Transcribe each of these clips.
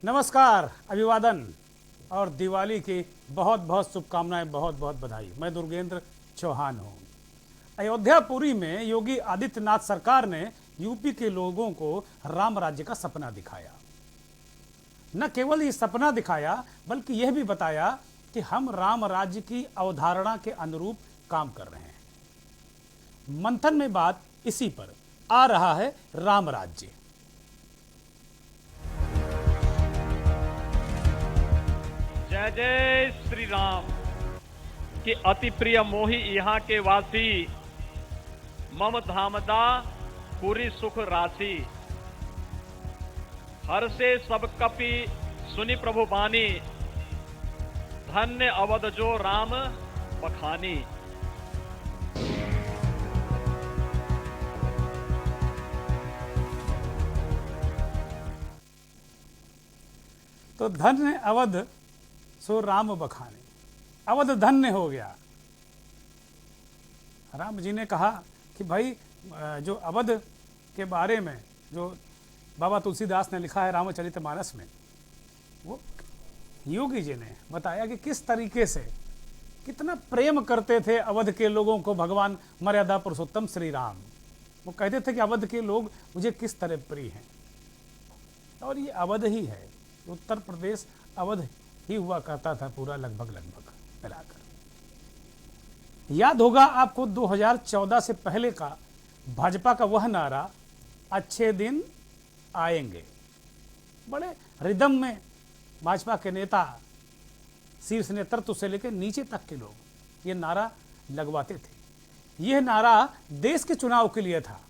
नमस्कार, अभिवादन और दिवाली की बहुत बहुत शुभकामनाएं, बहुत बहुत बधाई। मैं दुर्गेंद्र चौहान हूँ। अयोध्यापुरी में योगी आदित्यनाथ सरकार ने यूपी के लोगों को राम राज्य का सपना दिखाया। न केवल ये सपना दिखाया बल्कि यह भी बताया कि हम राम राज्य की अवधारणा के अनुरूप काम कर रहे हैं। मंथन में बात इसी पर आ रहा है राम राज्य। जय जय श्री राम कि अति प्रिय मोहि यहाँ के वासी, मम धामदा पूरी सुख राशि। हर से सब कपि सुनि प्रभु बानी, धन्य अवध जो राम बखानी। तो धन्य अवध सो राम बखाने, अवध धन्य हो गया। राम जी ने कहा कि भाई जो अवध के बारे में जो बाबा तुलसीदास ने लिखा है रामचरितमानस में, वो योगी जी ने बताया कि किस तरीके से कितना प्रेम करते थे अवध के लोगों को भगवान मर्यादा पुरुषोत्तम श्री राम। वो कहते थे कि अवध के लोग मुझे किस तरह प्रिय हैं। और ये अवध ही है, उत्तर प्रदेश अवध ही हुआ करता था पूरा, लगभग मिलाकर। याद होगा आपको 2014 से पहले का भाजपा का वह नारा, अच्छे दिन आएंगे। बड़े रिदम में भाजपा के नेता, शीर्ष नेतृत्व से लेकर नीचे तक के लोग ये नारा लगवाते थे। यह नारा देश के चुनाव के लिए था,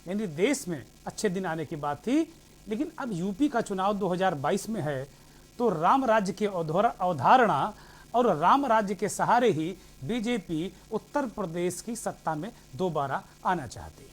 यानी देश में अच्छे दिन आने की बात थी। लेकिन अब यूपी का चुनाव 2022 में है, तो राम राज्य की अवधारणा और राम राज्य के सहारे ही बीजेपी उत्तर प्रदेश की सत्ता में दोबारा आना चाहती है।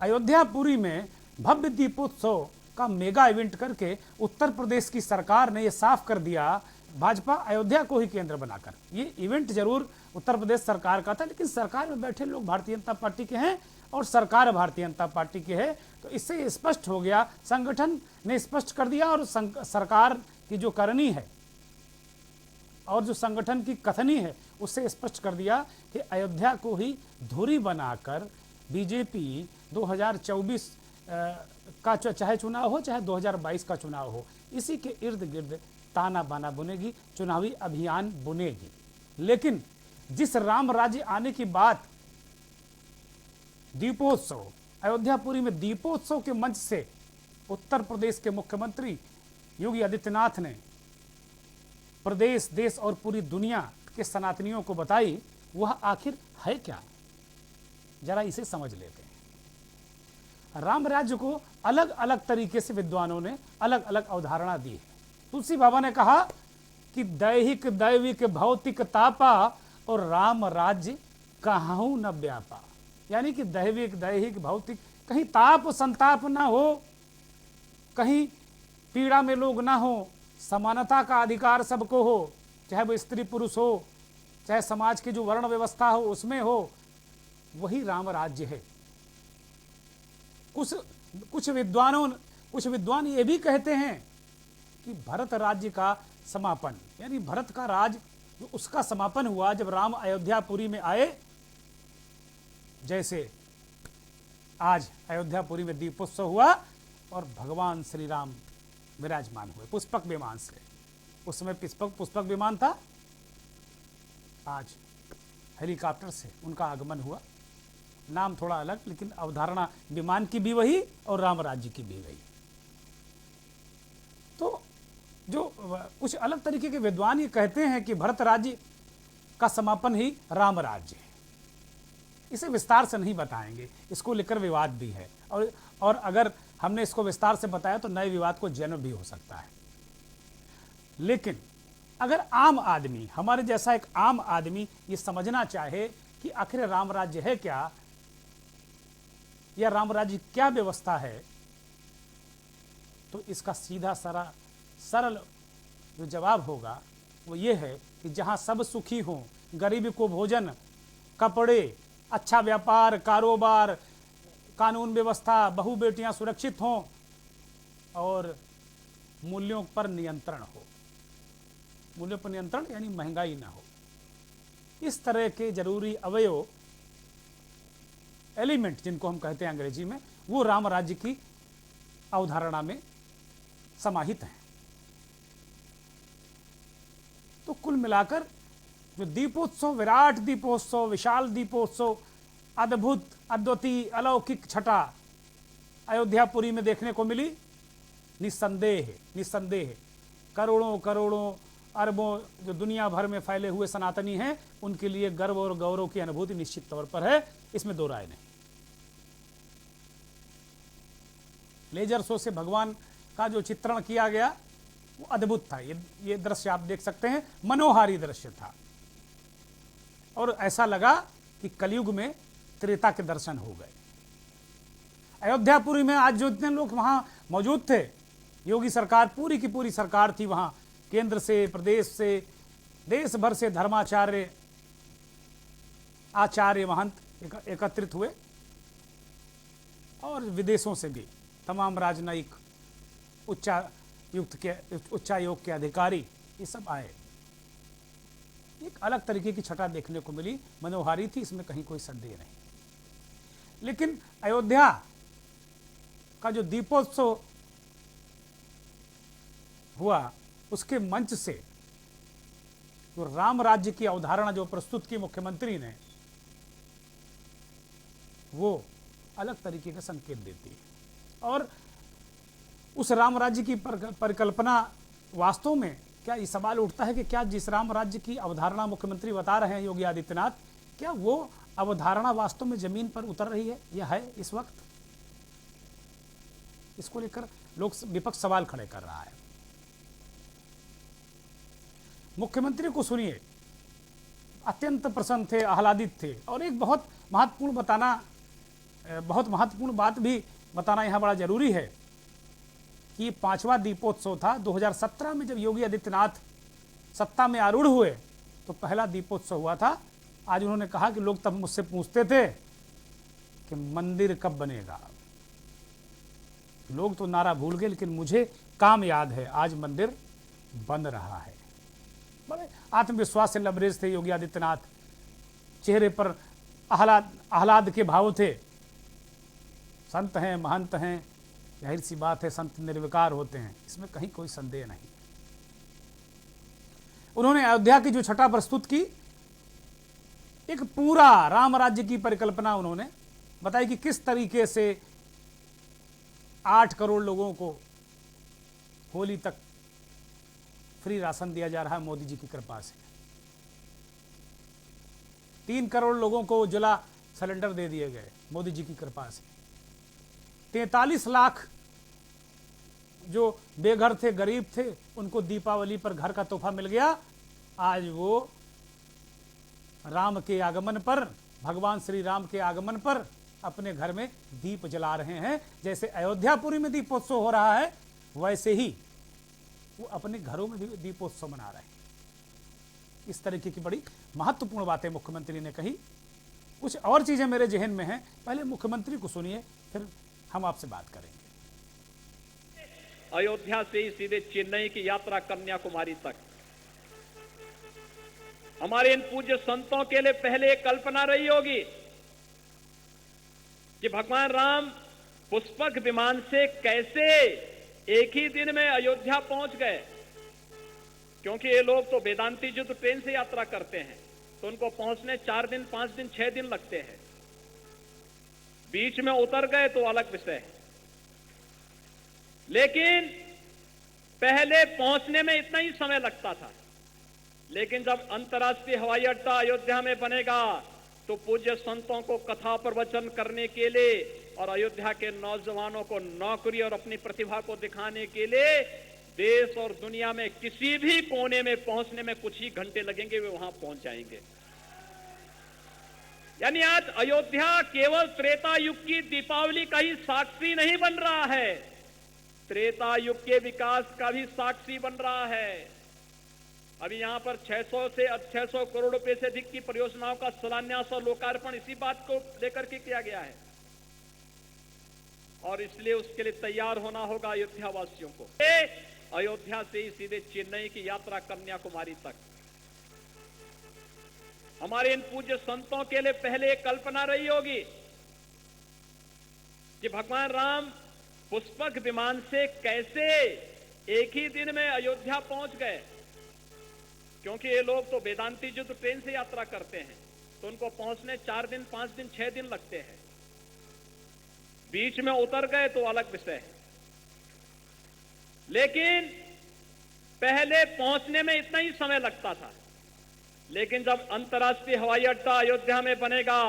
अयोध्यापुरी में भव्य दीपोत्सव का मेगा इवेंट करके उत्तर प्रदेश की सरकार ने यह साफ कर दिया, भाजपा अयोध्या को ही केंद्र बनाकर। ये इवेंट जरूर उत्तर प्रदेश सरकार का था, लेकिन सरकार में बैठे लोग भारतीय जनता पार्टी के हैं और सरकार भारतीय जनता पार्टी की है। तो इससे स्पष्ट हो गया, संगठन ने स्पष्ट कर दिया और सरकार की जो करनी है और जो संगठन की कथनी है उससे स्पष्ट कर दिया कि अयोध्या को ही धुरी बनाकर बीजेपी 2024 का चाहे चुनाव हो चाहे 2022 का चुनाव हो, इसी के इर्द गिर्द ताना बाना बुनेगी, चुनावी अभियान बुनेगी। लेकिन जिस राम राज्य आने की बात, दीपोत्सव, अयोध्यापुरी में दीपोत्सव के मंच से उत्तर प्रदेश के मुख्यमंत्री योगी आदित्यनाथ ने प्रदेश, देश और पूरी दुनिया के सनातनियों को बताई, वह आखिर है क्या, जरा इसे समझ लेते हैं। राम राज्य को अलग अलग तरीके से विद्वानों ने अलग अलग अवधारणा दी है। तुलसी बाबा ने कहा कि दैहिक दैविक भौतिक तापा और राम राज्य कहां न व्यापा, यानी कि दैहिक भौतिक कहीं ताप संताप ना हो, कहीं पीड़ा में लोग ना हो, समानता का अधिकार सबको हो, चाहे वो स्त्री पुरुष हो, चाहे समाज की जो वर्ण व्यवस्था हो उसमें हो, वही राम राज्य है। कुछ विद्वान ये भी कहते हैं कि भरत राज्य का समापन, यानी भरत का राज उसका समापन हुआ जब राम अयोध्यापुरी में आए। जैसे आज अयोध्यापुरी में दीपोत्सव हुआ और भगवान श्री राम विराजमान हुए पुष्पक विमान से। उस समय पुष्पक विमान था, आज हेलीकॉप्टर से उनका आगमन हुआ। नाम थोड़ा अलग, लेकिन अवधारणा विमान की भी वही और राम राज्य की भी वही। तो जो कुछ अलग तरीके के विद्वान ये कहते हैं कि भरत राज्य का समापन ही राम राज्य है। इसे विस्तार से नहीं बताएंगे, इसको लेकर विवाद भी है, और अगर हमने इसको विस्तार से बताया तो नए विवाद को जन्म भी हो सकता है। लेकिन अगर आम आदमी, हमारे जैसा एक आम आदमी ये समझना चाहे कि आखिर राम राज्य है क्या, या राम राज्य क्या व्यवस्था है, तो इसका सीधा सरल जो जवाब होगा वो ये है कि जहां सब सुखी हों, गरीब को भोजन, कपड़े, अच्छा व्यापार, कारोबार, कानून व्यवस्था, बहु बेटियां सुरक्षित हों, और मूल्यों पर नियंत्रण हो। मूल्यों पर नियंत्रण यानी महंगाई ना हो। इस तरह के जरूरी अवयव, एलिमेंट जिनको हम कहते हैं अंग्रेजी में, वो राम राज्य की अवधारणा में समाहित हैं। तो कुल मिलाकर जो दीपोत्सव, विराट दीपोत्सव, विशाल दीपोत्सव, अद्भुत, अद्वितीय, अलौकिक छटा अयोध्यापुरी में देखने को मिली, निस्संदेह करोड़ों करोड़ों अरबों जो दुनिया भर में फैले हुए सनातनी हैं, उनके लिए गर्व और गौरव की अनुभूति निश्चित तौर पर है, इसमें दो राय नहीं। लेजर शो से भगवान का जो चित्रण किया गया वो अद्भुत था। ये दृश्य आप देख सकते हैं, मनोहारी दृश्य था और ऐसा लगा कि कलयुग में त्रेता के दर्शन हो गए। अयोध्यापुरी में आज जो इतने लोग वहां मौजूद थे, योगी सरकार, पूरी की पूरी सरकार थी वहां, केंद्र से, प्रदेश से, देश भर से धर्माचार्य, आचार्य, महंत एकत्रित हुए और विदेशों से भी तमाम राजनयिक, उच्चायोग के अधिकारी, ये सब आए। एक अलग तरीके की छटा देखने को मिली, मनोहारी थी, इसमें कहीं कोई संदेह नहीं। लेकिन अयोध्या का जो दीपोत्सव हुआ, उसके मंच से जो राम राज्य की अवधारणा जो प्रस्तुत की मुख्यमंत्री ने, वो अलग तरीके का संकेत देती है। और उस राम राज्य की परिकल्पना वास्तव में, क्या ये सवाल उठता है कि क्या जिस राम राज्य की अवधारणा मुख्यमंत्री बता रहे हैं योगी आदित्यनाथ, क्या वो अवधारणा वास्तव में जमीन पर उतर रही है या है इस वक्त? इसको लेकर लोग, विपक्ष सवाल खड़े कर रहा है। मुख्यमंत्री को सुनिए, अत्यंत प्रसन्न थे, आह्लादित थे। और एक बहुत महत्वपूर्ण बात भी बताना यहां बड़ा जरूरी है कि 5वां दीपोत्सव था 2017 में, जब योगी आदित्यनाथ सत्ता में आरूढ़ हुए तो पहला दीपोत्सव हुआ था। आज उन्होंने कहा कि लोग तब मुझसे पूछते थे कि मंदिर कब बनेगा। लोग तो नारा भूल गए, लेकिन मुझे काम याद है, आज मंदिर बन रहा है। बड़े आत्मविश्वास से लबरेज थे योगी आदित्यनाथ, चेहरे पर आह्लाद के भाव थे। संत हैं, महंत हैं, जाहिर सी बात है संत निर्विकार होते हैं, इसमें कहीं कोई संदेह नहीं। उन्होंने अयोध्या की जो छटा प्रस्तुत की, एक पूरा राम राज्य की परिकल्पना उन्होंने बताई कि किस तरीके से 8 करोड़ लोगों को होली तक फ्री राशन दिया जा रहा है मोदी जी की कृपा से। 3 करोड़ लोगों को उज्ज्वला सिलेंडर दे दिए गए मोदी जी की कृपा से। 43 लाख जो बेघर थे, गरीब थे, उनको दीपावली पर घर का तोहफा मिल गया। आज वो राम के आगमन पर, भगवान श्री राम के आगमन पर अपने घर में दीप जला रहे हैं। जैसे अयोध्यापुरी में दीपोत्सव हो रहा है, वैसे ही वो अपने घरों में भी दीपोत्सव मना रहे हैं। इस तरीके की बड़ी महत्वपूर्ण बातें मुख्यमंत्री ने कही। कुछ और चीजें मेरे जहन में हैं, पहले मुख्यमंत्री को सुनिए, फिर हम आपसे बात करेंगे। अयोध्या से ही सीधे चेन्नई की यात्रा कन्याकुमारी तक हमारे इन पूज्य संतों के लिए पहले एक कल्पना रही होगी कि भगवान राम पुष्पक विमान से कैसे एक ही दिन में अयोध्या पहुंच गए, क्योंकि ये लोग तो वेदांती जी तो ट्रेन से यात्रा करते हैं, तो उनको पहुंचने 4 दिन, 5 दिन, 6 दिन लगते हैं। बीच में उतर गए तो अलग विषय है, लेकिन पहले पहुंचने में इतना ही समय लगता था। लेकिन जब अंतर्राष्ट्रीय हवाई अड्डा अयोध्या में बनेगा तो पूज्य संतों को कथा प्रवचन करने के लिए और अयोध्या के नौजवानों को नौकरी और अपनी प्रतिभा को दिखाने के लिए देश और दुनिया में किसी भी कोने में पहुंचने में कुछ ही घंटे लगेंगे, वे वहां पहुंच जाएंगे। यानी आज अयोध्या केवल त्रेता युग की दीपावली का ही साक्षी नहीं बन रहा है, त्रेता युग के विकास का भी साक्षी बन रहा है। अभी यहां पर 600 करोड़ रुपए से अधिक की परियोजनाओं का शिलान्यास और लोकार्पण इसी बात को लेकर के किया गया है। और इसलिए उसके लिए तैयार होना होगा अयोध्या वासियों को। ये अयोध्या से ही सीधे चेन्नई की यात्रा कन्याकुमारी तक हमारे इन पूज्य संतों के लिए पहले एक कल्पना रही होगी कि भगवान राम पुष्पक विमान से कैसे एक ही दिन में अयोध्या पहुंच गए, क्योंकि ये लोग तो वेदांती जी तो ट्रेन से यात्रा करते हैं, तो उनको पहुंचने 4 दिन 5 दिन 6 दिन लगते हैं। बीच में उतर गए तो अलग विषय है, लेकिन पहले पहुंचने में इतना ही समय लगता था। लेकिन जब अंतर्राष्ट्रीय हवाई अड्डा अयोध्या में बनेगा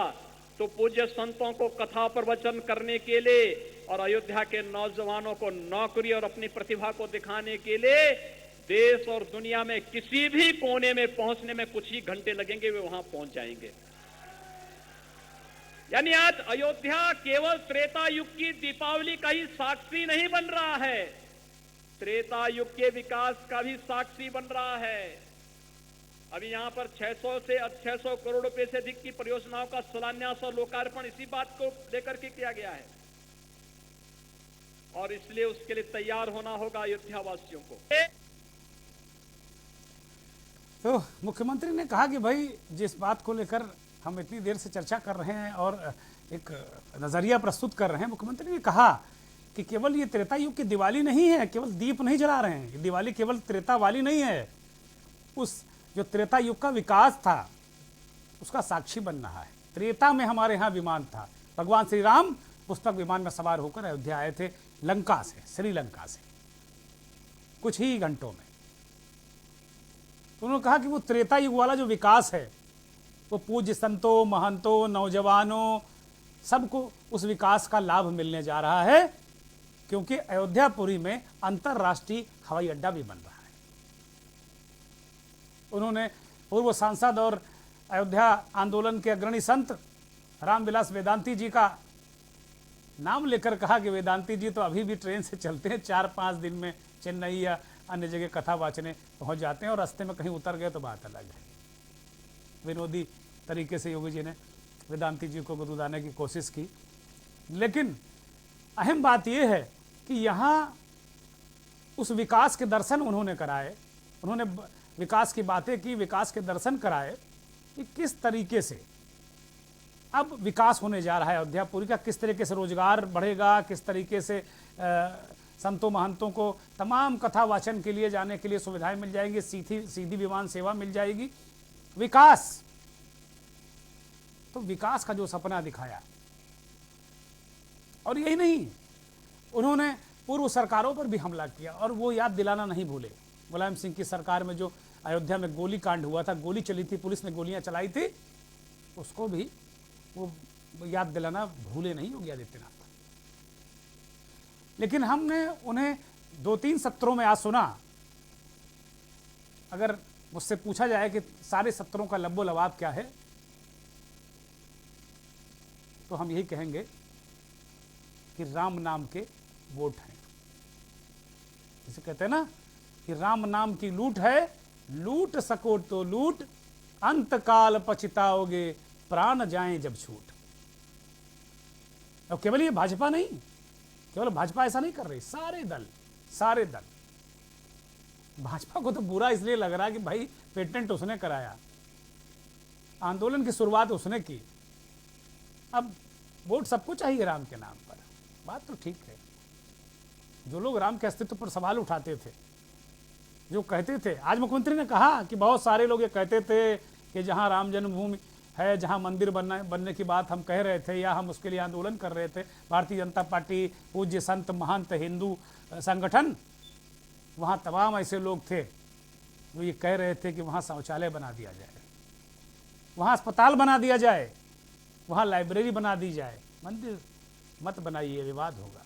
तो पूज्य संतों को कथा प्रवचन करने के लिए और अयोध्या के नौजवानों को नौकरी और अपनी प्रतिभा को दिखाने के लिए देश और दुनिया में किसी भी कोने में पहुंचने में कुछ ही घंटे लगेंगे, वे वहां पहुंच जाएंगे। यानी आज अयोध्या केवल त्रेता युग की दीपावली का ही साक्षी नहीं बन रहा है, त्रेता युग के विकास का भी साक्षी बन रहा है। अभी यहां पर 600 करोड़ रुपए से अधिक की परियोजनाओं का शिलान्यास और लोकार्पण इसी बात को लेकर के किया गया है, और इसलिए उसके लिए तैयार होना होगा अयोध्या वासियों को। तो मुख्यमंत्री ने कहा कि भाई जिस बात को लेकर हम इतनी देर से चर्चा कर रहे हैं और एक नजरिया प्रस्तुत कर रहे हैं, मुख्यमंत्री ने कहा कि केवल ये त्रेता युग की दिवाली नहीं है, केवल दीप नहीं जला रहे हैं, ये दिवाली केवल त्रेता वाली नहीं है, उस जो त्रेता युग का विकास था उसका साक्षी बन रहा है। त्रेता में हमारे यहाँ विमान था, भगवान श्री राम पुष्पक विमान में सवार होकर अयोध्या आए थे लंका से, श्रीलंका से, कुछ ही घंटों में। उन्होंने कहा कि वो त्रेता युग वाला जो विकास है वो पूज्य संतों, महंतों, नौजवानों सबको उस विकास का लाभ मिलने जा रहा है, क्योंकि अयोध्यापुरी में अंतर्राष्ट्रीय हवाई अड्डा भी बन रहा है। उन्होंने पूर्व सांसद और अयोध्या आंदोलन के अग्रणी संत रामविलास वेदांती जी का नाम लेकर कहा कि वेदांती जी तो अभी भी ट्रेन से चलते हैं, 4-5 दिन में चेन्नई या अन्य जगह कथा वाचने पहुंच जाते हैं, और रास्ते में कहीं उतर गए तो बात अलग है। विनोदी तरीके से योगी जी ने वेदांती जी को गुदगुदाने की कोशिश की, लेकिन अहम बात यह है कि यहाँ उस विकास के दर्शन उन्होंने कराए, उन्होंने विकास की बातें की, विकास के दर्शन कराए कि किस तरीके से अब विकास होने जा रहा है अयोध्यापुरी का, किस तरीके से रोजगार बढ़ेगा, किस तरीके से संतों महंतों को तमाम कथा वाचन के लिए जाने के लिए सुविधाएं मिल जाएंगी, सीधी विमान सेवा मिल जाएगी। विकास, तो विकास का जो सपना दिखाया, और यही नहीं, उन्होंने पूर्व सरकारों पर भी हमला किया, और वो याद दिलाना नहीं भूले। मुलायम सिंह की सरकार में जो अयोध्या में गोली कांड हुआ था, गोली चली थी, पुलिस ने गोलियां चलाई थी, उसको भी वो याद दिलाना भूले नहीं योगी आदित्यनाथ। लेकिन हमने उन्हें 2-3 सत्रों में आज सुना। अगर मुझसे पूछा जाए कि सारे सत्रों का लब्बो लबाब क्या है, तो हम यही कहेंगे कि राम नाम के वोट हैं। जिसे कहते हैं ना कि राम नाम की लूट है, लूट सको तो लूट, अंत काल पछताओगे, प्राण जाएं जब छूट। और केवल ये भाजपा नहीं, केवल भाजपा ऐसा नहीं कर रही, सारे दल भाजपा को तो बुरा इसलिए लग रहा है कि भाई पेटेंट उसने कराया, आंदोलन की शुरुआत उसने की, अब वोट सबको चाहिए राम के नाम पर। बात तो ठीक है, जो लोग राम के अस्तित्व पर सवाल उठाते थे, जो कहते थे, आज मुख्यमंत्री ने कहा कि बहुत सारे लोग ये कहते थे कि जहां राम जन्मभूमि है, जहां मंदिर बनने की बात हम कह रहे थे या हम उसके लिए आंदोलन कर रहे थे, भारतीय जनता पार्टी, पूज्य संत महंत, हिंदू संगठन, वहां तमाम ऐसे लोग थे जो ये कह रहे थे कि वहां शौचालय बना दिया जाए, वहां अस्पताल बना दिया जाए, वहां लाइब्रेरी बना दी जाए, मंदिर मत बनाइए, विवाद होगा।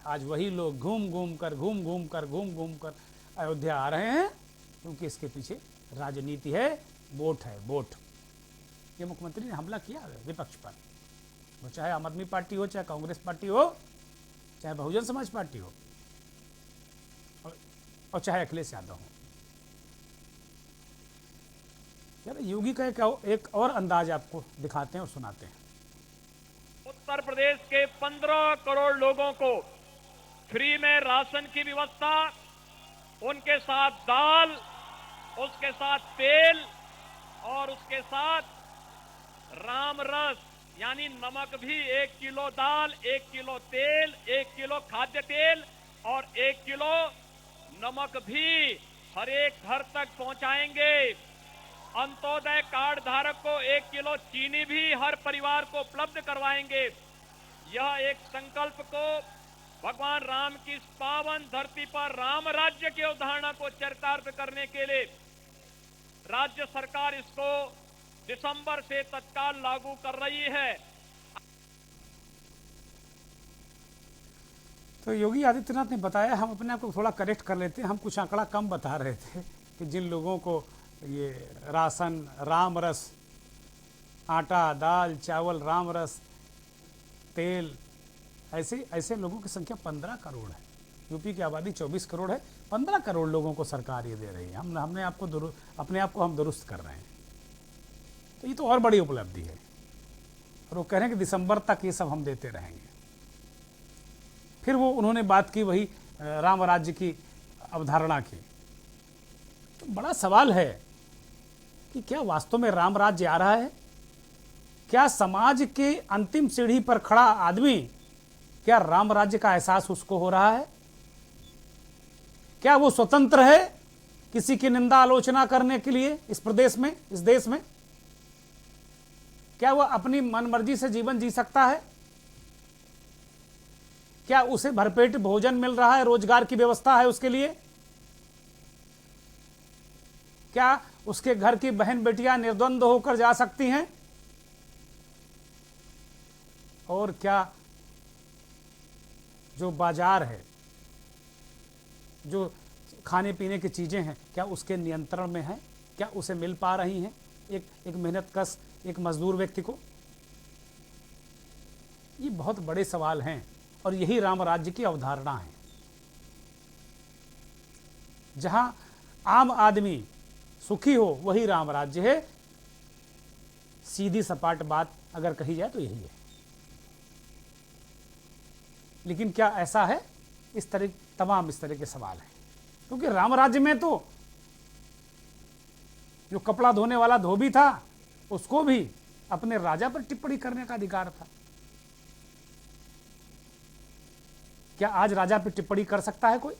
आज वही लोग घूम घूम कर अयोध्या आ रहे हैं, क्योंकि इसके पीछे राजनीति है, वोट है, वोट। ये मुख्यमंत्री ने हमला किया विपक्ष पर, वो चाहे आम आदमी पार्टी हो, चाहे कांग्रेस पार्टी हो, चाहे बहुजन समाज पार्टी हो, और चाहे अखिलेश यादव हो। यार योगी का एक और अंदाज आपको दिखाते हैं और सुनाते हैं। उत्तर प्रदेश के 15 करोड़ लोगों को फ्री में राशन की व्यवस्था, उनके साथ दाल, उसके साथ तेल और उसके साथ राम रस यानी नमक भी 1 किलो दाल, 1 किलो तेल, 1 किलो खाद्य तेल और 1 किलो नमक भी हर एक घर तक पहुंचाएंगे। अंत्योदय कार्ड धारक को 1 किलो चीनी भी हर परिवार को उपलब्ध करवाएंगे। यह एक संकल्प को भगवान राम की इस पावन धरती पर राम राज्य की अवधारणा को चरितार्थ करने के लिए राज्य सरकार इसको दिसंबर से तत्काल लागू कर रही है। तो योगी आदित्यनाथ ने बताया, हम अपने आप को थोड़ा करेक्ट कर लेते हैं, हम कुछ आंकड़ा कम बता रहे थे कि जिन लोगों को ये राशन, राम रस, आटा, दाल, चावल, राम रस, तेल, ऐसे लोगों की संख्या 15 करोड़ है। यूपी की आबादी 24 करोड़ है, 15 करोड़ लोगों को सरकार ये दे रही है। अपने आप को हम दुरुस्त कर रहे हैं, तो ये तो और बड़ी उपलब्धि है। और वो कह रहे हैं कि दिसंबर तक ये सब हम देते रहेंगे। फिर वो उन्होंने बात की वही राम राज्य की अवधारणा की। तो बड़ा सवाल है कि क्या वास्तव में राम राज्य आ रहा है? क्या समाज के अंतिम सीढ़ी पर खड़ा आदमी, क्या राम राज्य का एहसास उसको हो रहा है? क्या वो स्वतंत्र है किसी की निंदा आलोचना करने के लिए इस प्रदेश में, इस देश में? क्या वह अपनी मनमर्जी से जीवन जी सकता है? क्या उसे भरपेट भोजन मिल रहा है, रोजगार की व्यवस्था है उसके लिए? क्या उसके घर की बहन बेटियां निर्द्वंद होकर जा सकती हैं? और क्या जो बाजार है, जो खाने पीने की चीजें हैं, क्या उसके नियंत्रण में है? क्या उसे मिल पा रही हैं एक मेहनतकश, एक मजदूर व्यक्ति को? ये बहुत बड़े सवाल हैं और यही राम राज्य की अवधारणा है, जहां आम आदमी सुखी हो वही राम राज्य है। सीधी सपाट बात अगर कही जाए तो यही है। लेकिन क्या ऐसा है? इस तरह के सवाल हैं, क्योंकि राम राज्य में तो जो कपड़ा धोने वाला धोबी था उसको भी अपने राजा पर टिप्पणी करने का अधिकार था। क्या आज राजा पर टिप्पणी कर सकता है कोई?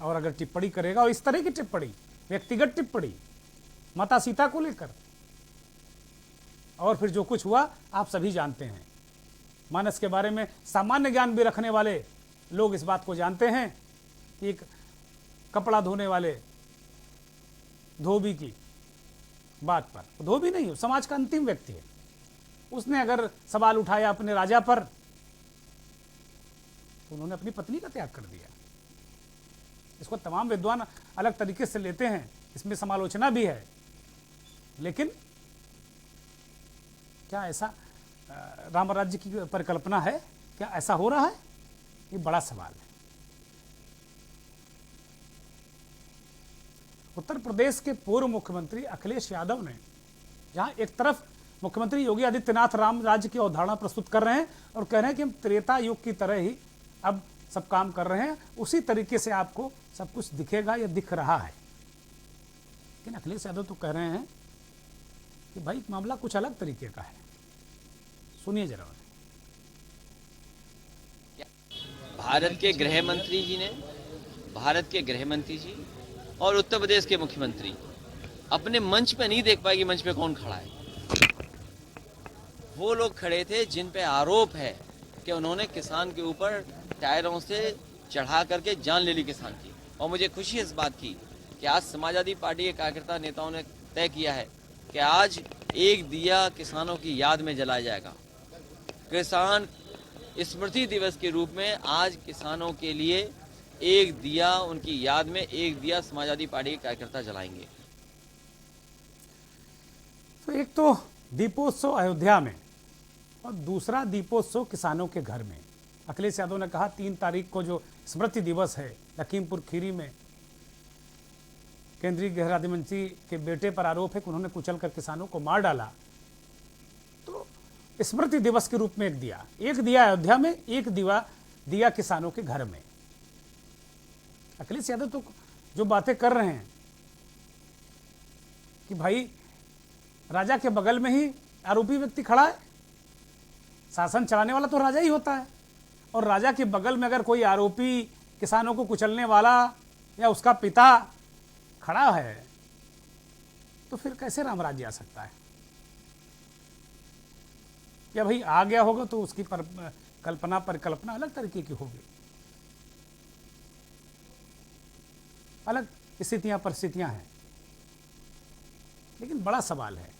और अगर टिप्पणी करेगा, और इस तरह की टिप्पणी, व्यक्तिगत टिप्पणी माता सीता को लेकर, और फिर जो कुछ हुआ आप सभी जानते हैं। मानस के बारे में सामान्य ज्ञान भी रखने वाले लोग इस बात को जानते हैं कि एक कपड़ा धोने वाले धोबी की बात पर, धोबी नहीं, समाज का अंतिम व्यक्ति है, उसने अगर सवाल उठाया अपने राजा पर, तो उन्होंने अपनी पत्नी का त्याग कर दिया। इसको तमाम विद्वान अलग तरीके से लेते हैं, इसमें समालोचना भी है। लेकिन क्या ऐसा राम राज्य की परिकल्पना है? क्या ऐसा हो रहा है? ये बड़ा सवाल है। उत्तर प्रदेश के पूर्व मुख्यमंत्री अखिलेश यादव ने, जहां एक तरफ मुख्यमंत्री योगी आदित्यनाथ राम राज्य की अवधारणा प्रस्तुत कर रहे हैं और कह रहे हैं कि हम त्रेता युग की तरह ही अब सब काम कर रहे हैं, उसी तरीके से आपको सब कुछ दिखेगा या दिख रहा है। लेकिन अखिलेश यादव तो कह रहे हैं कि भाई मामला कुछ अलग तरीके का है। सुनिए जरा। भारत के गृह मंत्री जी और उत्तर प्रदेश के मुख्यमंत्री अपने मंच पे नहीं देख पाए कि मंच पे कौन खड़ा है। वो लोग खड़े थे जिन पे आरोप है कि उन्होंने किसान के ऊपर टायरों से चढ़ा करके जान ले ली किसान की। और मुझे खुशी है इस बात की कि आज समाजवादी पार्टी के कार्यकर्ता नेताओं ने तय किया है कि आज एक दिया किसानों की याद में जलाया जाएगा। किसान स्मृति दिवस के रूप में आज किसानों के लिए एक दिया, उनकी याद में एक दिया समाजवादी पार्टी के कार्यकर्ता जलाएंगे। तो एक तो दीपोत्सव अयोध्या में और दूसरा दीपोत्सव किसानों के घर में। अखिलेश यादव ने कहा 3 तारीख को जो स्मृति दिवस है लखीमपुर खीरी में, केंद्रीय गृह राज्य मंत्री के बेटे पर आरोप है कि उन्होंने कुचल कर किसानों को मार डाला। तो स्मृति दिवस के रूप में एक दिया अयोध्या में, एक दिया किसानों के घर में। अखिलेश यादव तो जो बातें कर रहे हैं कि भाई राजा के बगल में ही आरोपी व्यक्ति खड़ा है, शासन चलाने वाला तो राजा ही होता है, और राजा के बगल में अगर कोई आरोपी किसानों को कुचलने वाला या उसका पिता खड़ा है तो फिर कैसे राम राज्य आ सकता है? या भाई आ गया होगा तो उसकी कल्पना परिकल्पना अलग तरीके की होगी, अलग स्थितियां परिस्थितियां हैं। लेकिन बड़ा सवाल है,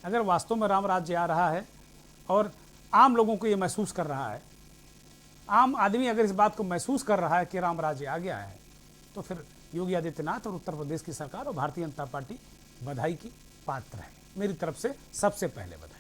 अगर वास्तव में राम राज्य आ रहा है और आम लोगों को ये महसूस कर रहा है, आम आदमी अगर इस बात को महसूस कर रहा है कि राम राज्य आ गया है, तो फिर योगी आदित्यनाथ और उत्तर प्रदेश की सरकार और भारतीय जनता पार्टी बधाई की पात्र है। मेरी तरफ से सबसे पहले बधाई।